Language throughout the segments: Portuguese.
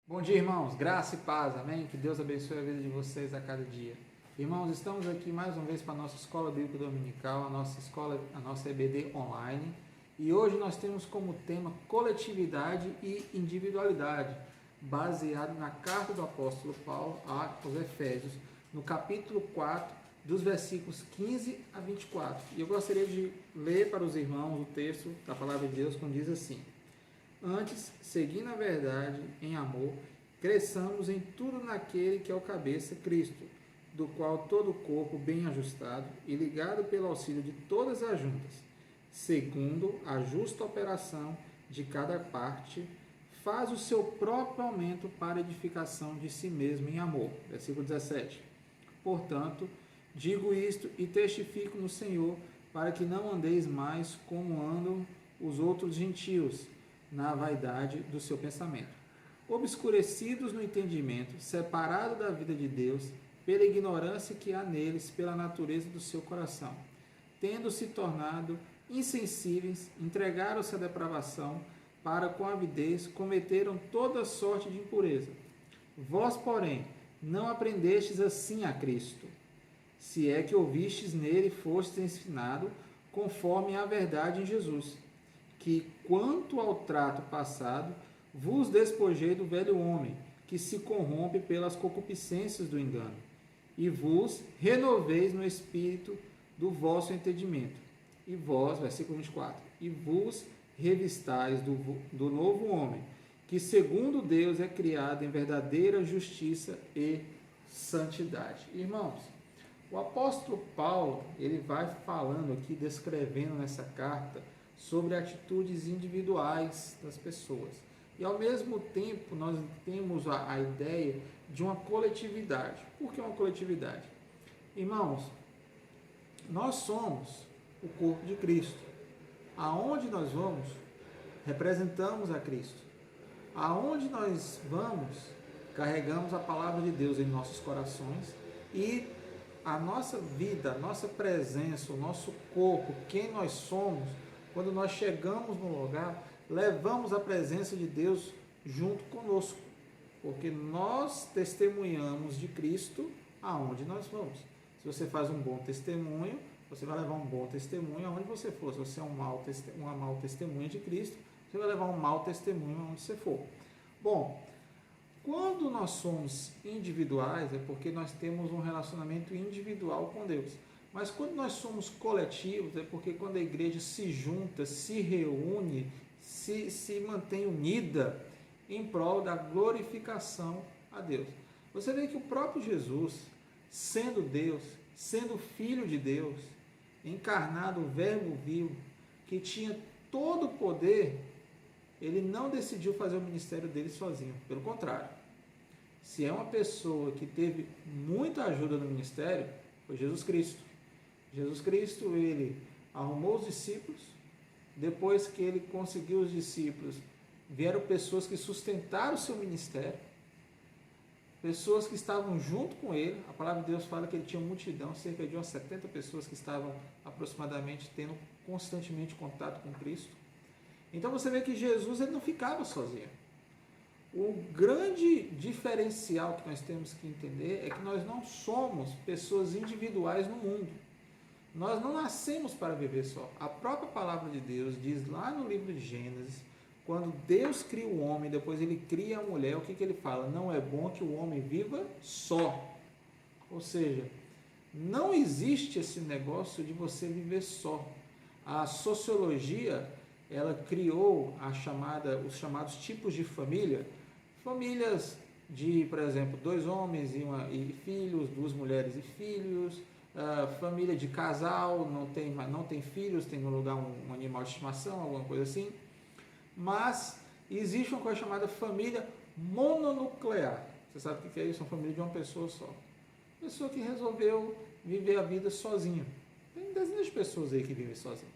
Bom dia, irmãos. Graça e paz, amém? Que Deus abençoe a vida de vocês a cada dia. Irmãos, estamos aqui mais uma vez para a nossa Escola Bíblica Dominical, a nossa EBD online. E hoje nós temos como tema coletividade e individualidade, baseado na carta do apóstolo Paulo aos Efésios, no capítulo 4, dos versículos 15 a 24. E eu gostaria de ler para os irmãos o texto da palavra de Deus, como diz assim: Antes, seguindo a verdade em amor, cresçamos em tudo naquele que é o cabeça, Cristo, do qual todo o corpo, bem ajustado e ligado pelo auxílio de todas as juntas, segundo a justa operação de cada parte, faz o seu próprio aumento para edificação de si mesmo em amor. Versículo 17. Portanto, digo isto e testifico no Senhor, para que não andeis mais como andam os outros gentios, na vaidade do seu pensamento, obscurecidos no entendimento, separados da vida de Deus, pela ignorância que há neles, pela natureza do seu coração, tendo se tornado insensíveis, entregaram-se à depravação, para com avidez cometeram toda sorte de impureza. Vós, porém, não aprendestes assim a Cristo, se é que ouvistes nele e fostes ensinado conforme a verdade em Jesus, que, quanto ao trato passado, vos despojei do velho homem, que se corrompe pelas concupiscências do engano, e vos renoveis no espírito do vosso entendimento. E vós, versículo 24, e vos revistais do novo homem, que segundo Deus é criado em verdadeira justiça e santidade. Irmãos, o apóstolo Paulo, ele vai falando aqui, descrevendo nessa carta, sobre atitudes individuais das pessoas. E ao mesmo tempo nós temos a ideia de uma coletividade. Por que uma coletividade? Irmãos, nós somos o corpo de Cristo. Aonde nós vamos, representamos a Cristo. Aonde nós vamos, carregamos a palavra de Deus em nossos corações e a nossa vida, a nossa presença, o nosso corpo, quem nós somos, quando nós chegamos no lugar, levamos a presença de Deus junto conosco, porque nós testemunhamos de Cristo aonde nós vamos. Se você faz um bom testemunho, você vai levar um bom testemunho aonde você for. Se você é uma mau testemunha de Cristo, você vai levar um mau testemunho aonde você for. Bom, quando nós somos individuais, é porque nós temos um relacionamento individual com Deus. Mas quando nós somos coletivos, é porque quando a igreja se junta, se reúne, se mantém unida em prol da glorificação a Deus. Você vê que o próprio Jesus, sendo Deus, sendo Filho de Deus, encarnado, o Verbo vivo, que tinha todo o poder, ele não decidiu fazer o ministério dele sozinho. Pelo contrário, se é uma pessoa que teve muita ajuda no ministério, foi Jesus Cristo. Jesus Cristo, ele arrumou os discípulos, depois que ele conseguiu os discípulos, vieram pessoas que sustentaram o seu ministério, pessoas que estavam junto com ele. A palavra de Deus fala que ele tinha multidão, cerca de umas 70 pessoas que estavam aproximadamente tendo constantemente contato com Cristo. Então você vê que Jesus ele não ficava sozinho. O grande diferencial que nós temos que entender é que nós não somos pessoas individuais no mundo. Nós não nascemos para viver só. A própria palavra de Deus diz lá no livro de Gênesis, quando Deus cria o homem, depois ele cria a mulher, o que ele fala? Não é bom que o homem viva só. Ou seja, não existe esse negócio de você viver só. A sociologia, ela criou os chamados tipos de família. Famílias de, por exemplo, 2 homens e filhos, 2 mulheres e filhos, família de casal, não tem filhos, tem no lugar um animal de estimação, alguma coisa assim. Mas existe uma coisa chamada família mononuclear. Você sabe o que é isso? Uma família de uma pessoa só. Pessoa que resolveu viver a vida sozinha. Tem dezenas de pessoas aí que vivem sozinhas.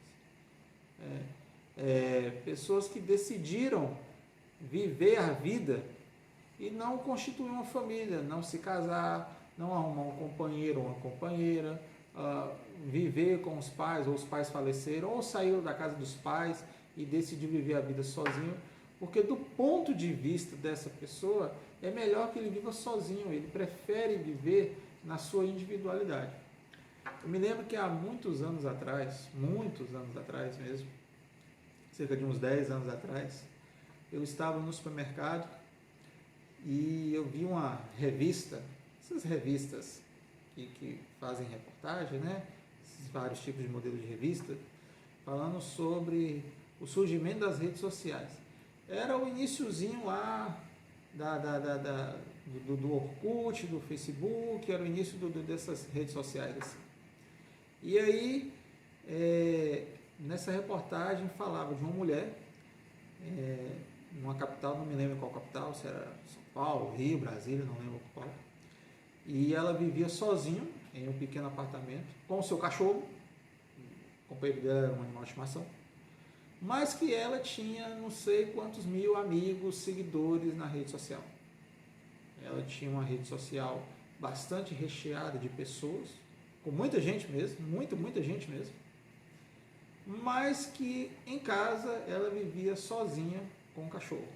Pessoas que decidiram viver a vida e não constituir uma família, não se casar, não arrumar um companheiro ou uma companheira, viver com os pais, ou os pais faleceram, ou saíram da casa dos pais e decidiu viver a vida sozinho, Porque do ponto de vista dessa pessoa, é melhor que ele viva sozinho, ele prefere viver na sua individualidade. Eu me lembro que há muitos anos atrás mesmo, cerca de uns 10 anos atrás, eu estava no supermercado e eu vi uma revista, essas revistas que fazem reportagem, né? Esses vários tipos de modelos de revista, falando sobre o surgimento das redes sociais. Era o iniciozinho lá do Orkut, do Facebook, era o início dessas redes sociais. Assim. E aí, nessa reportagem falava de uma mulher, numa capital, não me lembro qual capital, se era São Paulo, Rio, Brasília, não lembro qual. E ela vivia sozinha em um pequeno apartamento com o seu cachorro, o companheiro dela era um animal de estimação, mas que ela tinha não sei quantos mil amigos, seguidores na rede social. Ela tinha uma rede social bastante recheada de pessoas, com muita gente mesmo, muita gente mesmo, mas que em casa ela vivia sozinha com o cachorro.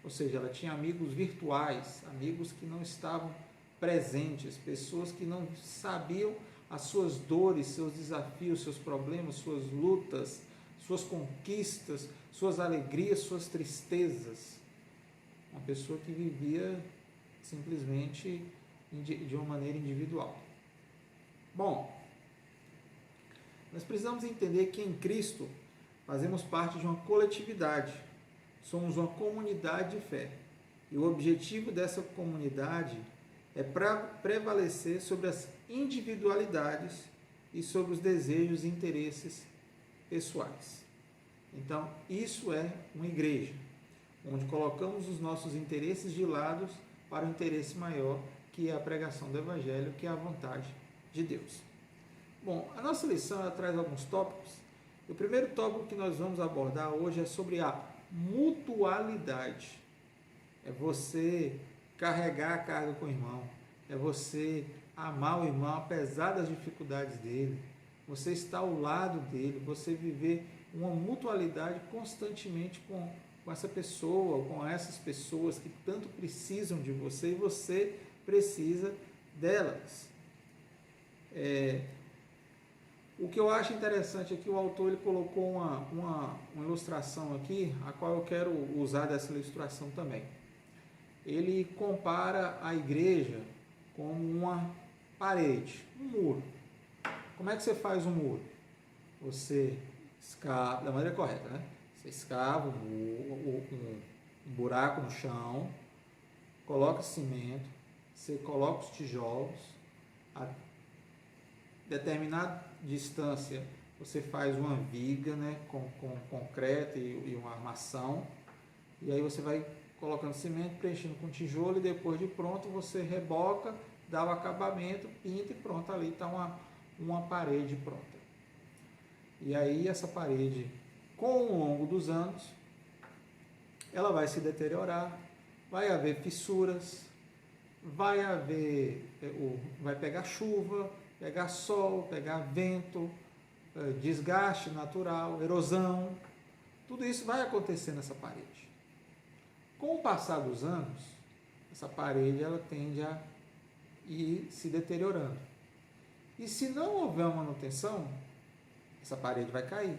Ou seja, ela tinha amigos virtuais, amigos que não estavam presentes, pessoas que não sabiam as suas dores, seus desafios, seus problemas, suas lutas, suas conquistas, suas alegrias, suas tristezas. Uma pessoa que vivia simplesmente de uma maneira individual. Bom, nós precisamos entender que em Cristo fazemos parte de uma coletividade, somos uma comunidade de fé. E o objetivo dessa comunidade é prevalecer sobre as individualidades e sobre os desejos e interesses pessoais. Então, isso é uma igreja, onde colocamos os nossos interesses de lado para o interesse maior, que é a pregação do Evangelho, que é a vontade de Deus. Bom, a nossa lição ela traz alguns tópicos. O primeiro tópico que nós vamos abordar hoje é sobre a mutualidade. É você carregar a carga com o irmão, é você amar o irmão apesar das dificuldades dele, você estar ao lado dele, você viver uma mutualidade constantemente com essa pessoa, com essas pessoas que tanto precisam de você e você precisa delas. O que eu acho interessante é que o autor ele colocou uma ilustração aqui, a qual eu quero usar dessa ilustração também. Ele compara a igreja como uma parede, um muro. Como é que você faz um muro? Você escava, da maneira correta, né? Você escava um buraco no chão, coloca cimento, você coloca os tijolos, a determinada distância você faz uma viga, né, com concreto e uma armação, e aí você vai colocando cimento, preenchendo com tijolo, e depois de pronto você reboca, dá o acabamento, pinta e pronto, ali está uma parede pronta. E aí essa parede, com o longo dos anos, ela vai se deteriorar, vai haver fissuras, vai pegar chuva, pegar sol, pegar vento, desgaste natural, erosão, tudo isso vai acontecer nessa parede. Com o passar dos anos, essa parede ela tende a ir se deteriorando. E se não houver uma manutenção, essa parede vai cair.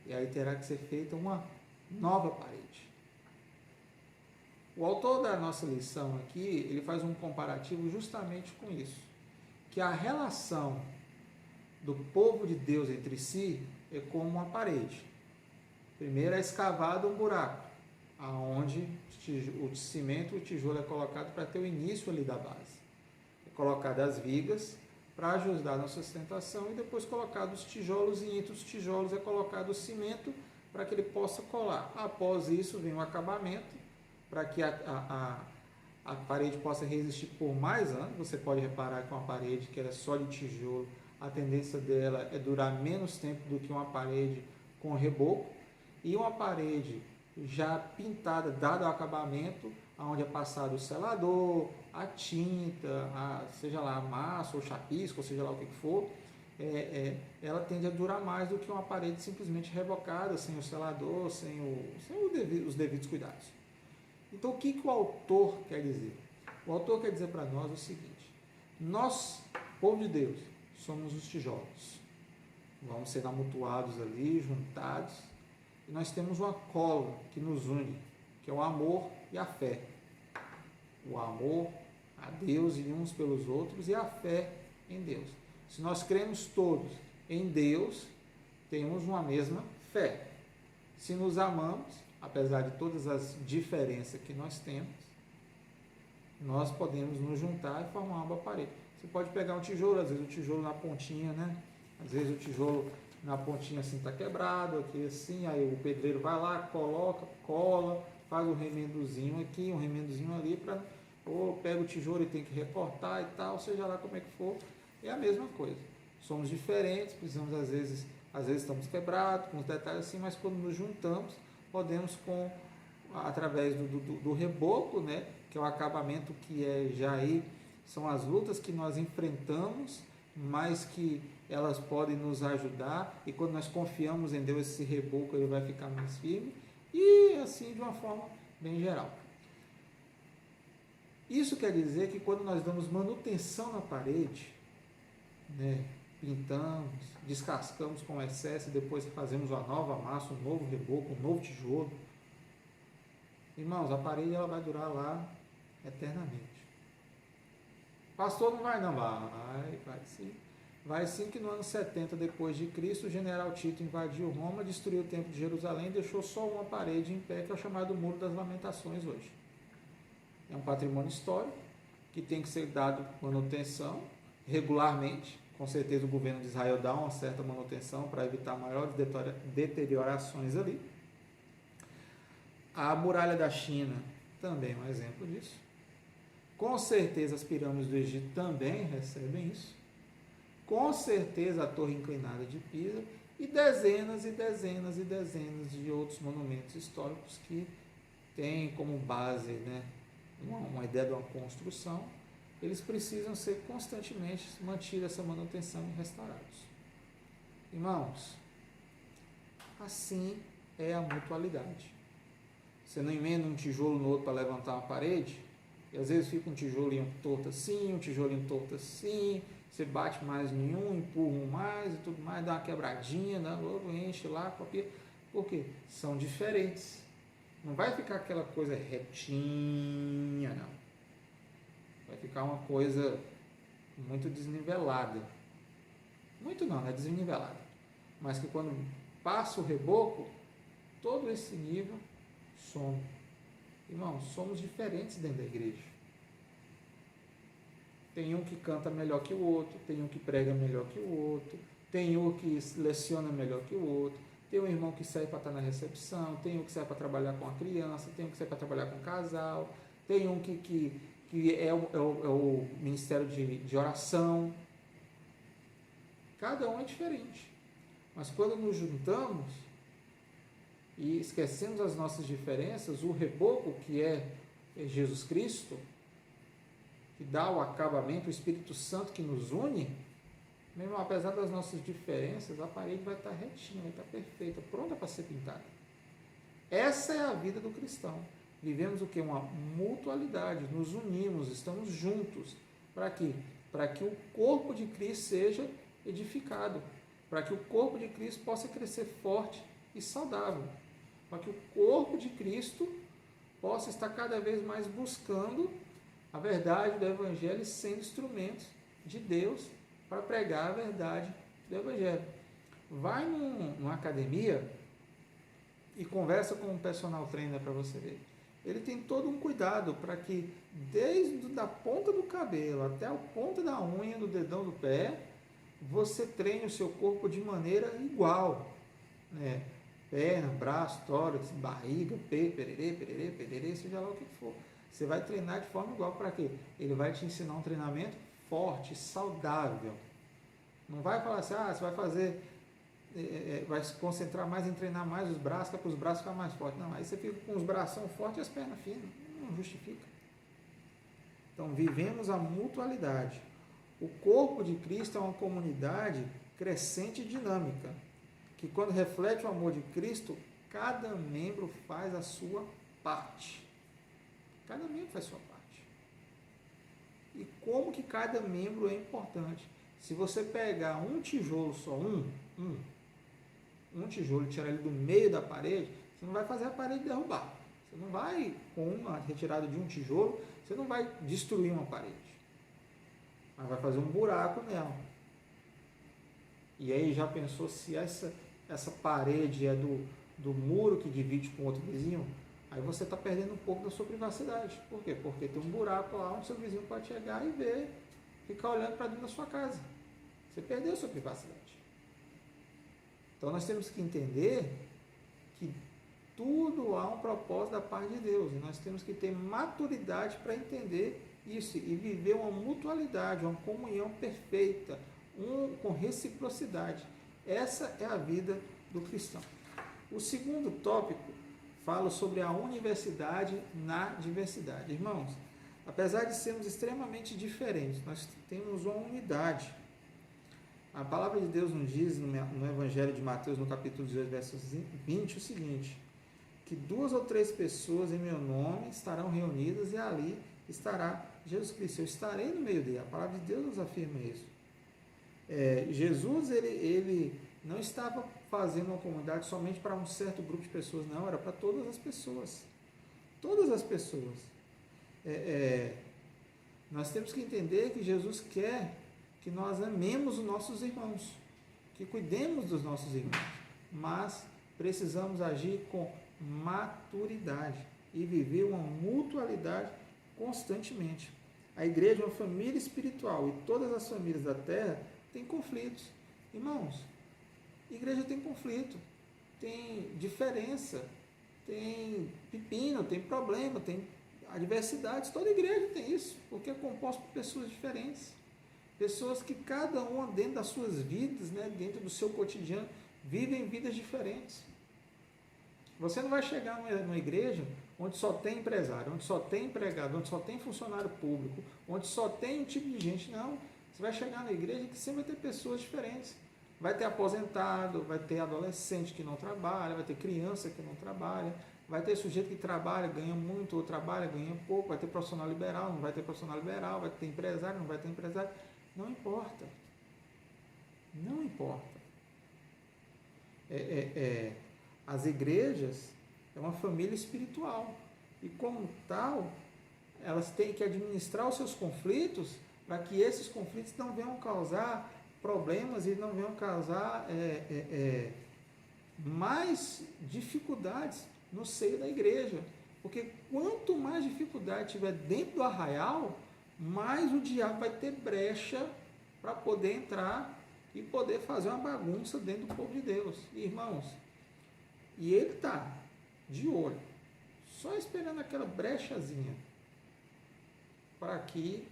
E aí terá que ser feita uma nova parede. O autor da nossa lição aqui, ele faz um comparativo justamente com isso. Que a relação do povo de Deus entre si é como uma parede. Primeiro é escavado um buraco, aonde o cimento e o tijolo é colocado para ter o início ali da base. É colocado as vigas para ajudar na sustentação e depois colocado os tijolos e entre os tijolos é colocado o cimento para que ele possa colar. Após isso vem o acabamento para que a parede possa resistir por mais anos. Você pode reparar que uma parede que é só de tijolo, a tendência dela é durar menos tempo do que uma parede com reboco. E uma parede já pintada, dado o acabamento, onde é passado o selador, a tinta, seja lá a massa ou chapisco, ou seja lá o que for, ela tende a durar mais do que uma parede simplesmente rebocada, sem o selador, sem os devidos cuidados. Então, o que o autor quer dizer? O autor quer dizer para nós o seguinte: nós, povo de Deus, somos os tijolos. Vamos ser amontoados ali, juntados, e nós temos uma cola que nos une, que é o amor e a fé. O amor a Deus e uns pelos outros, e a fé em Deus. Se nós cremos todos em Deus, temos uma mesma fé. Se nos amamos, apesar de todas as diferenças que nós temos, nós podemos nos juntar e formar uma parede. Você pode pegar um tijolo, às vezes o tijolo na pontinha, né? Às vezes o tijolo na pontinha assim está quebrado, aqui assim, aí o pedreiro vai lá, coloca, cola, faz um remendozinho aqui, um remendozinho ali, ou pega o tijolo e tem que recortar e tal, seja lá como é que for, é a mesma coisa. Somos diferentes, precisamos às vezes estamos quebrados, com os detalhes assim, mas quando nos juntamos, podemos através do reboco, né, que é o acabamento que já aí, são as lutas que nós enfrentamos, mas que elas podem nos ajudar, e quando nós confiamos em Deus, esse reboco ele vai ficar mais firme, e assim de uma forma bem geral. Isso quer dizer que quando nós damos manutenção na parede, né, pintamos, descascamos com excesso, e depois fazemos uma nova massa, um novo reboco, um novo tijolo, irmãos, a parede ela vai durar lá eternamente. Pastor, não vai não, vai sim. Vai sim, que no ano 70 depois de Cristo, o general Tito invadiu Roma, destruiu o templo de Jerusalém e deixou só uma parede em pé, que é o chamado Muro das Lamentações hoje. É um patrimônio histórico que tem que ser dado manutenção regularmente. Com certeza o governo de Israel dá uma certa manutenção para evitar maiores deteriorações ali. A muralha da China também é um exemplo disso. Com certeza as pirâmides do Egito também recebem isso. Com certeza a torre inclinada de Pisa e dezenas e dezenas e dezenas de outros monumentos históricos que têm como base, né, uma ideia de uma construção. Eles precisam ser constantemente mantidos essa manutenção e restaurados. Irmãos, assim é a mutualidade. Você não emenda um tijolo no outro para levantar uma parede, e às vezes fica um tijolinho torto assim, um tijolinho torto assim, você bate mais em um, empurra um mais e tudo mais, dá uma quebradinha, né? Logo enche lá, copia. Por quê? São diferentes. Não vai ficar aquela coisa retinha, não. Vai ficar uma coisa muito desnivelada. Muito não, é desnivelada. Mas que quando passa o reboco, todo esse nível some. Irmãos, somos diferentes dentro da igreja. Tem um que canta melhor que o outro, tem um que prega melhor que o outro, tem um que leciona melhor que o outro, tem um irmão que serve para estar na recepção, tem um que serve para trabalhar com a criança, tem um que serve para trabalhar com o casal, tem um que é o ministério de oração. Cada um é diferente. Mas quando nos juntamos e esquecemos as nossas diferenças, o reboco, que é Jesus Cristo, que dá o acabamento, o Espírito Santo que nos une, mesmo apesar das nossas diferenças, a parede vai estar retinha, vai estar perfeita, pronta para ser pintada. Essa é a vida do cristão. Vivemos o que? Uma mutualidade, nos unimos, estamos juntos. Para quê? Para que o corpo de Cristo seja edificado, para que o corpo de Cristo possa crescer forte e saudável, para que o corpo de Cristo possa estar cada vez mais buscando a verdade do Evangelho, sendo instrumentos de Deus para pregar a verdade do Evangelho. Vai numa academia e conversa com um personal trainer para você ver. Ele tem todo um cuidado para que, desde a ponta do cabelo até a ponta da unha do dedão do pé, você treine o seu corpo de maneira igual, né? Perna, braço, tórax, barriga, peito, pererê, seja lá o que for. Você vai treinar de forma igual. Para quê? Ele vai te ensinar um treinamento forte, saudável. Não vai falar assim, você vai fazer, vai se concentrar mais em treinar mais os braços, que é para os braços ficar mais fortes. Não, aí você fica com os bração fortes e as pernas finas. Não justifica. Então, vivemos a mutualidade. O corpo de Cristo é uma comunidade crescente e dinâmica, que quando reflete o amor de Cristo, cada membro faz a sua parte. Cada membro faz a sua parte. E como que cada membro é importante? Se você pegar um tijolo só, um tijolo e tirar ele do meio da parede, você não vai fazer a parede derrubar. Você não vai, com uma retirada de um tijolo, você não vai destruir uma parede. Mas vai fazer um buraco nela. E aí já pensou se essa parede é do muro que divide com outro vizinho? Aí você está perdendo um pouco da sua privacidade. Por quê? Porque tem um buraco lá onde seu vizinho pode chegar e ver, ficar olhando para dentro da sua casa. Você perdeu a sua privacidade. Então nós temos que entender que tudo há um propósito da parte de Deus. E nós temos que ter maturidade para entender isso e viver uma mutualidade, uma comunhão perfeita, com reciprocidade. Essa é a vida do cristão. O segundo tópico fala sobre a universidade na diversidade. Irmãos, apesar de sermos extremamente diferentes, nós temos uma unidade. A palavra de Deus nos diz no Evangelho de Mateus, no capítulo 18, verso 20, o seguinte: que 2 ou 3 pessoas em meu nome estarão reunidas e ali estará Jesus Cristo. Eu estarei no meio dele. A palavra de Deus nos afirma isso. Jesus, ele não estava fazendo uma comunidade somente para um certo grupo de pessoas, não, era para todas as pessoas. Todas as pessoas. Nós temos que entender que Jesus quer que nós amemos os nossos irmãos, que cuidemos dos nossos irmãos, mas precisamos agir com maturidade e viver uma mutualidade constantemente. A igreja é uma família espiritual e todas as famílias da terra têm conflitos. Irmãos, igreja tem conflito, tem diferença, tem pepino, tem problema, tem adversidades. Toda igreja tem isso, porque é composta por pessoas diferentes. Pessoas que cada uma dentro das suas vidas, dentro do seu cotidiano, vivem vidas diferentes. Você não vai chegar numa igreja onde só tem empresário, onde só tem empregado, onde só tem funcionário público, onde só tem um tipo de gente. Não. Você vai chegar na igreja que sempre vai ter pessoas diferentes. Vai ter aposentado, vai ter adolescente que não trabalha, vai ter criança que não trabalha, vai ter sujeito que trabalha, ganha muito, ou trabalha, ganha pouco, vai ter profissional liberal, não vai ter profissional liberal, vai ter empresário, não vai ter empresário. Não importa. Não importa. As igrejas é uma família espiritual. E como tal, elas têm que administrar os seus conflitos para que esses conflitos não venham causar problemas e não venham causar mais dificuldades no seio da igreja. Porque quanto mais dificuldade tiver dentro do arraial, mais o diabo vai ter brecha para poder entrar e poder fazer uma bagunça dentro do povo de Deus. E, irmãos, e ele está de olho, só esperando aquela brechazinha para que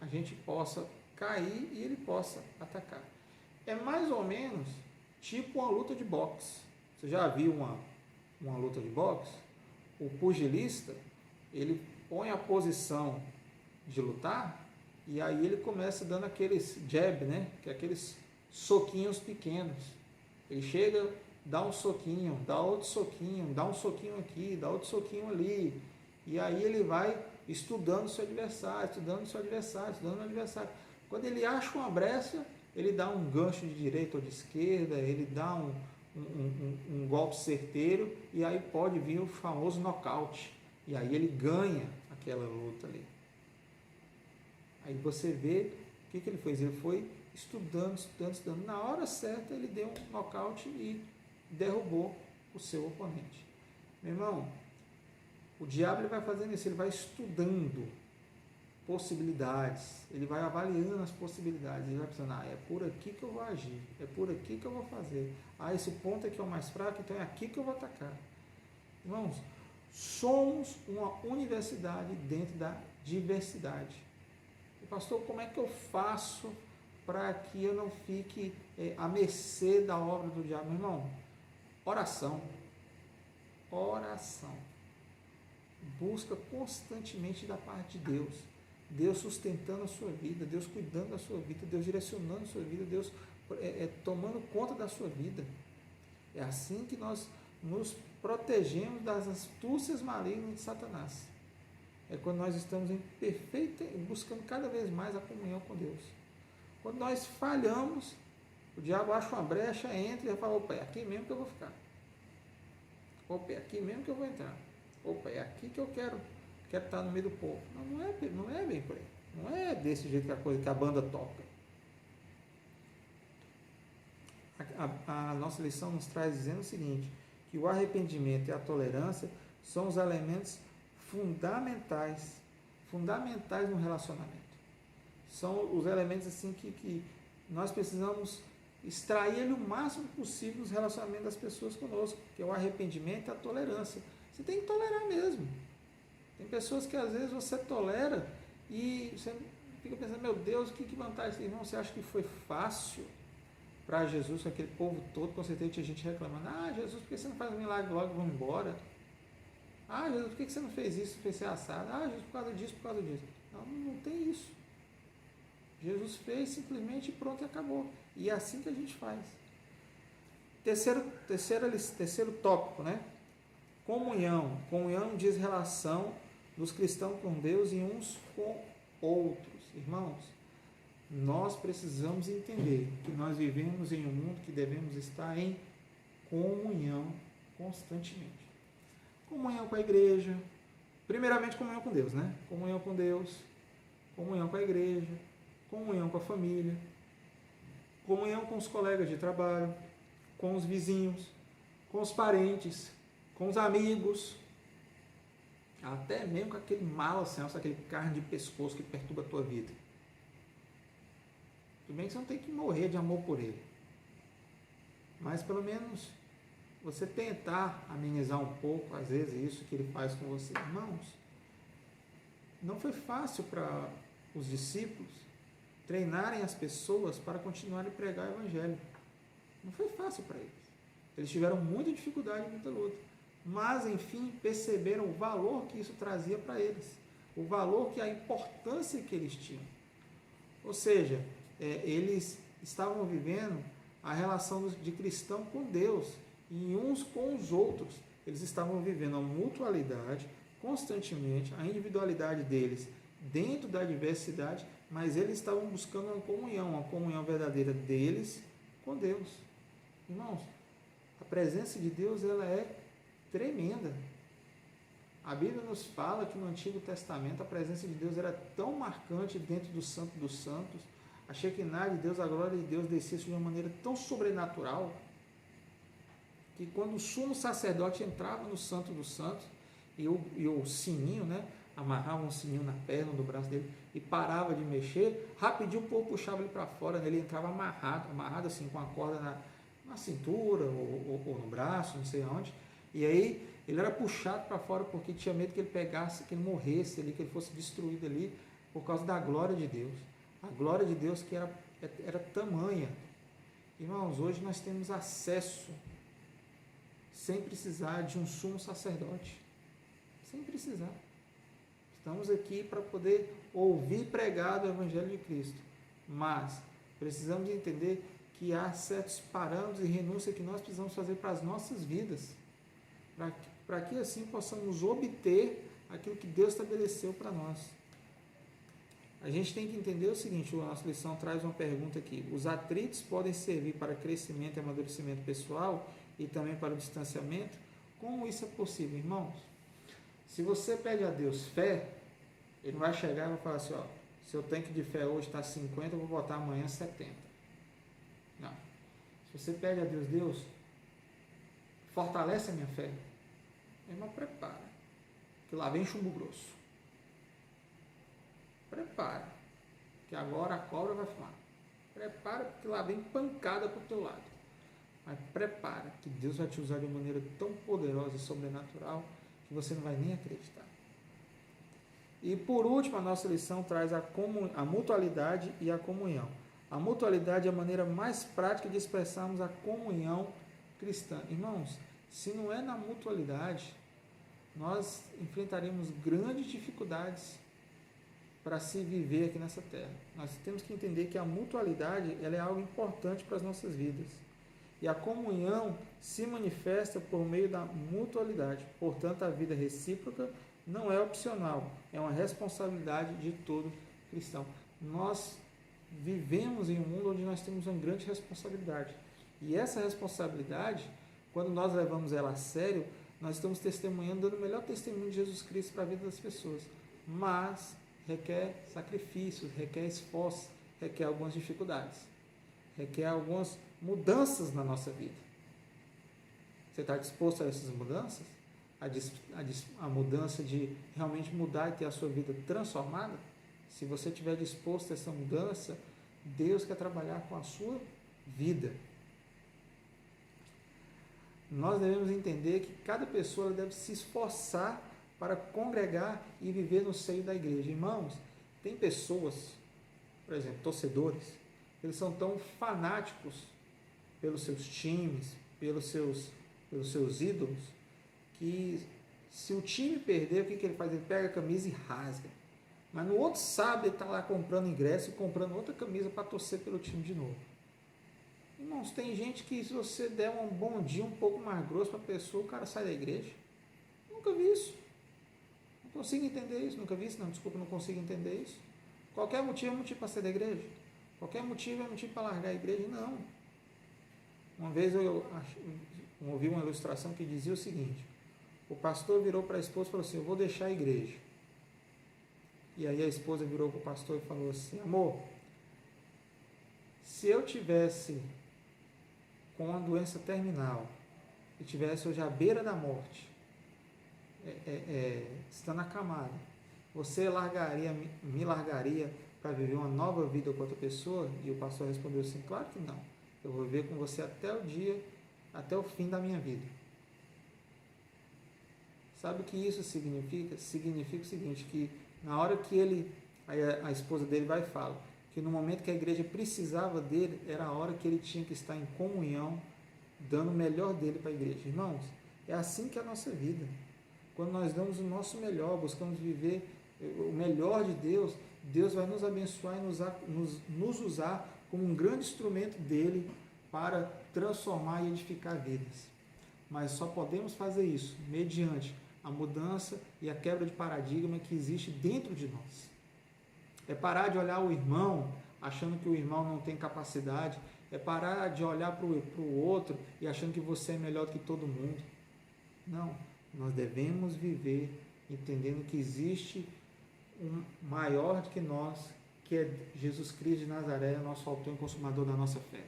a gente possa cair e ele possa atacar. É mais ou menos tipo uma luta de boxe. Você já viu uma luta de boxe? O pugilista, ele põe a posição de lutar e aí ele começa dando aqueles jab, que é aqueles soquinhos pequenos. Ele chega, dá um soquinho, dá outro soquinho, dá um soquinho aqui, dá outro soquinho ali. E aí ele vai estudando o seu adversário, estudando o adversário. Quando ele acha uma brecha, ele dá um gancho de direita ou de esquerda, ele dá um golpe certeiro e aí pode vir o famoso nocaute. E aí ele ganha aquela luta ali. Aí você vê o que ele fez. Ele foi estudando. Na hora certa ele deu um nocaute e derrubou o seu oponente. Meu irmão, o diabo ele vai fazendo isso, ele vai estudando possibilidades, ele vai avaliando as possibilidades, ele vai pensando, é por aqui que eu vou agir, é por aqui que eu vou fazer, esse ponto aqui é o mais fraco, então é aqui que eu vou atacar. Irmãos, somos uma universidade dentro da diversidade. E, pastor, como é que eu faço para que eu não fique à mercê da obra do diabo? Meu irmão, oração. Busca constantemente da parte de Deus. Deus sustentando a sua vida, Deus cuidando da sua vida, Deus direcionando a sua vida, Deus tomando conta da sua vida. É assim que nós nos protegemos das astúcias malignas de Satanás. É quando nós estamos buscando cada vez mais a comunhão com Deus. Quando nós falhamos, o diabo acha uma brecha, entra e fala: opa, é aqui mesmo que eu vou ficar. Opa, é aqui mesmo que eu vou entrar. Opa, é aqui que eu quero estar no meio do povo. Não é bem por aí. Não é desse jeito que a banda toca. A nossa lição nos traz dizendo o seguinte, que o arrependimento e a tolerância são os elementos fundamentais no relacionamento. São os elementos assim que nós precisamos extrair o máximo possível dos relacionamentos das pessoas conosco, que é o arrependimento e a tolerância. Você tem que tolerar mesmo. Tem pessoas que às vezes você tolera e você fica pensando: meu Deus, que vantagem tem? Irmão, você acha que foi fácil para Jesus, com aquele povo todo? Com certeza tinha gente reclamando: ah, Jesus, por que você não faz um milagre logo e vamos embora? Ah, Jesus, por que você não fez isso, fez ser assado? Ah, Jesus, por causa disso. Não tem isso. Jesus fez simplesmente e pronto, e acabou. E é assim que a gente faz. Terceiro tópico, né? Comunhão. Comunhão diz relação dos cristãos com Deus e uns com outros. Irmãos, nós precisamos entender que nós vivemos em um mundo que devemos estar em comunhão constantemente. Comunhão com a igreja, primeiramente comunhão com Deus, né? Comunhão com Deus, comunhão com a igreja, comunhão com a família, comunhão com os colegas de trabalho, com os vizinhos, com os parentes, com os amigos, até mesmo com aquele mal, assim, aquele carne de pescoço que perturba a tua vida. Tudo bem que você não tem que morrer de amor por ele, mas pelo menos você tentar amenizar um pouco, às vezes, isso que ele faz com você. Irmãos, não foi fácil para os discípulos treinarem as pessoas para continuarem a pregar o evangelho. Não foi fácil para eles. Eles tiveram muita dificuldade e muita luta. Mas, enfim, perceberam o valor que isso trazia para eles. O valor, a importância que eles tinham. Ou seja, eles estavam vivendo a relação de cristão com Deus e uns com os outros. Eles estavam vivendo a mutualidade constantemente, a individualidade deles dentro da diversidade, mas eles estavam buscando uma comunhão verdadeira deles com Deus. Irmãos, a presença de Deus, ela é tremenda. A Bíblia nos fala que no Antigo Testamento a presença de Deus era tão marcante dentro do Santo dos Santos, a Shekinah de Deus, a glória de Deus descia de uma maneira tão sobrenatural, que quando o sumo sacerdote entrava no Santo dos Santos, e o sininho, né, amarrava um sininho na perna, no braço dele, e parava de mexer, rapidinho o povo puxava ele para fora, né, ele entrava amarrado assim, com a corda na cintura, ou no braço, não sei aonde, e aí ele era puxado para fora porque tinha medo que ele pegasse, que ele morresse ali, que ele fosse destruído ali, por causa da glória de Deus. A glória de Deus que era tamanha. Irmãos, hoje nós temos acesso, sem precisar de um sumo sacerdote. Sem precisar. Estamos aqui para poder ouvir pregado o Evangelho de Cristo. Mas precisamos entender que há certos parâmetros e renúncia que nós precisamos fazer para as nossas vidas. Para que assim possamos obter aquilo que Deus estabeleceu para nós. A gente tem que entender o seguinte: a nossa lição traz uma pergunta aqui. Os atritos podem servir para crescimento e amadurecimento pessoal e também para o distanciamento? Como isso é possível, irmãos? Se você pede a Deus fé, Ele não vai chegar e vai falar assim: ó, seu tanque de fé hoje está 50, eu vou botar amanhã 70. Não. Se você pede a Deus: Deus, fortalece a minha fé, irmão, prepara, que lá vem chumbo grosso. Prepara, que agora a cobra vai fumar. Prepara, porque lá vem pancada para o teu lado. Mas prepara, que Deus vai te usar de uma maneira tão poderosa e sobrenatural que você não vai nem acreditar. E por último, a nossa lição traz a mutualidade e a comunhão. A mutualidade é a maneira mais prática de expressarmos a comunhão cristã. Irmãos, se não é na mutualidade, nós enfrentaremos grandes dificuldades para se viver aqui nessa terra. Nós temos que entender que a mutualidade ela é algo importante para as nossas vidas. E a comunhão se manifesta por meio da mutualidade. Portanto, a vida recíproca não é opcional, é uma responsabilidade de todo cristão. Nós vivemos em um mundo onde nós temos uma grande responsabilidade. E essa responsabilidade, quando nós levamos ela a sério, nós estamos testemunhando, dando o melhor testemunho de Jesus Cristo para a vida das pessoas. Mas requer sacrifícios, requer esforço, requer algumas dificuldades, requer algumas mudanças na nossa vida. Você está disposto a essas mudanças? A mudança de realmente mudar e ter a sua vida transformada? Se você estiver disposto a essa mudança, Deus quer trabalhar com a sua vida. Nós devemos entender que cada pessoa deve se esforçar para congregar e viver no seio da igreja. Irmãos, tem pessoas, por exemplo, torcedores, eles são tão fanáticos pelos seus times, pelos seus ídolos, que se o time perder, o que ele faz? Ele pega a camisa e rasga. Mas no outro sábado ele está lá comprando ingresso e comprando outra camisa para torcer pelo time de novo. Irmãos, tem gente que se você der um bom dia um pouco mais grosso para a pessoa, o cara sai da igreja. Nunca vi isso. Não consigo entender isso. Nunca vi isso, não. Desculpa, não consigo entender isso. Qualquer motivo é motivo para sair da igreja? Qualquer motivo é motivo para largar a igreja? Não. Uma vez eu ouvi uma ilustração que dizia o seguinte: o pastor virou para a esposa e falou assim: eu vou deixar a igreja. E aí a esposa virou para o pastor e falou assim: amor, se eu tivesse com uma doença terminal e tivesse hoje à beira da morte, estando acamado, você me largaria para viver uma nova vida com outra pessoa? E o pastor respondeu assim: claro que não, eu vou viver com você até o fim da minha vida. Sabe o que isso significa? Significa o seguinte, que na hora que a esposa dele vai e fala que no momento que a igreja precisava dele, era a hora que ele tinha que estar em comunhão, dando o melhor dele para a igreja. Irmãos, é assim que é a nossa vida. Quando nós damos o nosso melhor, buscamos viver o melhor de Deus, Deus vai nos abençoar e nos usar como um grande instrumento dele para transformar e edificar vidas. Mas só podemos fazer isso mediante a mudança e a quebra de paradigma que existe dentro de nós. É parar de olhar o irmão achando que o irmão não tem capacidade. É parar de olhar para o outro e achando que você é melhor do que todo mundo. Não, nós devemos viver entendendo que existe um maior do que nós, que é Jesus Cristo de Nazaré, nosso autor e consumador da nossa fé.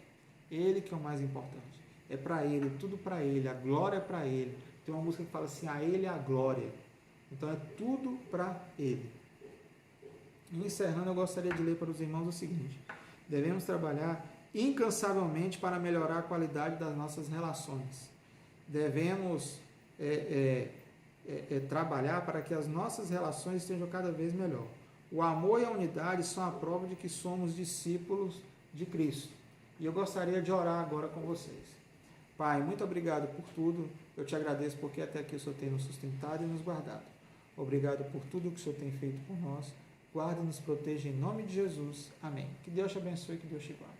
Ele que é o mais importante. É para Ele, tudo para Ele, a glória é para Ele. Tem uma música que fala assim: a Ele a glória. Então é tudo para Ele. E encerrando, eu gostaria de ler para os irmãos o seguinte: devemos trabalhar incansavelmente para melhorar a qualidade das nossas relações. Devemos trabalhar para que as nossas relações estejam cada vez melhor. O amor e a unidade são a prova de que somos discípulos de Cristo. E eu gostaria de orar agora com vocês. Pai, muito obrigado por tudo. Eu te agradeço porque até aqui o Senhor tem nos sustentado e nos guardado. Obrigado por tudo que o Senhor tem feito por nós. Guarda e nos proteja em nome de Jesus. Amém. Que Deus te abençoe e que Deus te guarde.